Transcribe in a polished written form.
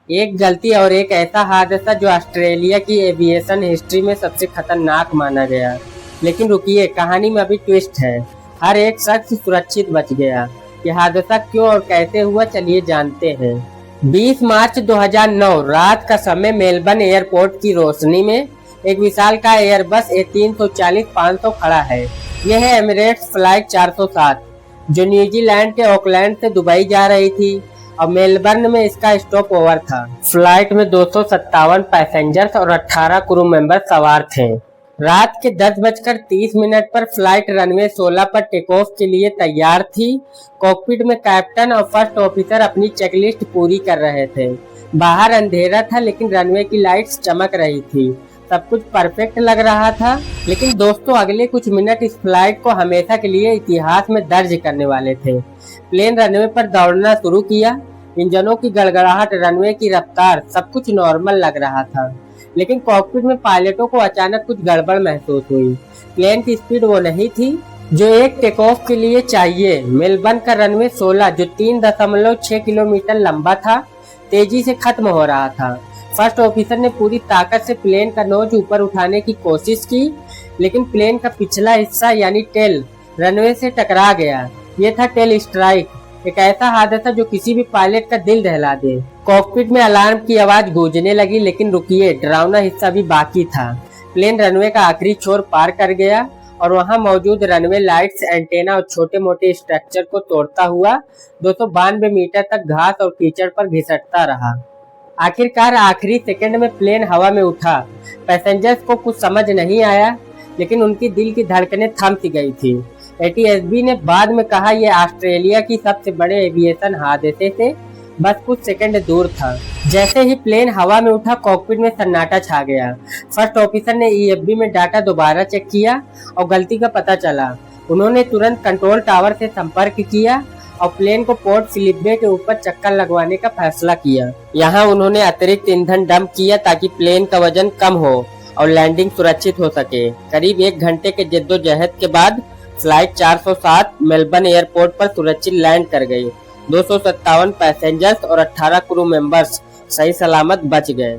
एक गलती और एक ऐसा हादसा जो ऑस्ट्रेलिया की एविएशन हिस्ट्री में सबसे खतरनाक माना गया। लेकिन रुकिए, कहानी में अभी ट्विस्ट है। हर एक शख्स सुरक्षित बच गया। यह हादसा क्यों और कैसे हुआ, चलिए जानते हैं। 20 मार्च 2009 रात का समय मेलबर्न एयरपोर्ट की रोशनी में एक विशाल का एयरबस A340-500 खड़ा है। यह है एमिरेट्स फ्लाइट 407 जो न्यूजीलैंड के ऑकलैंड से दुबई जा रही थी और मेलबर्न में इसका स्टॉप ओवर था। फ्लाइट में 257 पैसेंजर्स और 18 क्रू मेंबर सवार थे। रात के 10:30 पर फ्लाइट रनवे 16 पर टेक ऑफ के लिए तैयार थी। कॉकपिट में कैप्टन और फर्स्ट ऑफिसर अपनी चेकलिस्ट पूरी कर रहे थे। बाहर अंधेरा था लेकिन रनवे की लाइट्स चमक रही थी। सब कुछ परफेक्ट लग रहा था। लेकिन दोस्तों, अगले कुछ मिनट इस फ्लाइट को हमेशा के लिए इतिहास में दर्ज करने वाले थे। प्लेन रनवे पर दौड़ना शुरू किया। इंजनों की गड़गड़ाहट, रनवे की रफ्तार, सब कुछ नॉर्मल लग रहा था। लेकिन कॉकपिट में पायलटों को अचानक कुछ गड़बड़ महसूस हुई। प्लेन की स्पीड वो नहीं थी जो एक टेक ऑफ के लिए चाहिए। मेलबर्न का रनवे 16 जो 3.6 किलोमीटर लंबा था, तेजी से खत्म हो रहा था। फर्स्ट ऑफिसर ने पूरी ताकत से प्लेन का नोज ऊपर उठाने की कोशिश की, लेकिन प्लेन का पिछला हिस्सा यानी टेल रनवे से टकरा गया। ये था टेल स्ट्राइक, एक ऐसा हादसा जो किसी भी पायलट का दिल दहला दे। कॉकपिट में अलार्म की आवाज गूंजने लगी, लेकिन रुकिए, डरावना हिस्सा भी बाकी था। प्लेन रनवे का आखिरी छोर पार कर गया और वहां मौजूद रनवे लाइट्स, एंटेना और छोटे मोटे स्ट्रक्चर को तोड़ता हुआ 292 मीटर तक घास और कीचड़ पर घिसटता रहा। आखिरकार आखिरी सेकंड में प्लेन हवा में उठा। पैसेंजर्स को कुछ समझ नहीं आया, लेकिन उनकी दिल की धड़कनें थम सी गई थी। ATSB ने बाद में कहा, यह ऑस्ट्रेलिया की सबसे बड़े एविएशन हादसे से बस कुछ सेकंड दूर था। जैसे ही प्लेन हवा में उठा, कॉकपिट में सन्नाटा छा गया। फर्स्ट ऑफिसर ने EFB में डाटा दोबारा चेक किया और गलती का पता चला। उन्होंने तुरंत कंट्रोल टावर से संपर्क किया और प्लेन को पोर्ट फिलिप के ऊपर चक्कर लगवाने का फैसला किया। यहाँ उन्होंने अतिरिक्त ईंधन डंप किया ताकि प्लेन का वजन कम हो और लैंडिंग सुरक्षित हो सके। करीब 1 घंटे के जद्दोजहद के बाद फ्लाइट 407 मेलबर्न एयरपोर्ट पर सुरक्षित लैंड कर गई। 257 पैसेंजर्स और 18 क्रू मेंबर्स सही सलामत बच गए।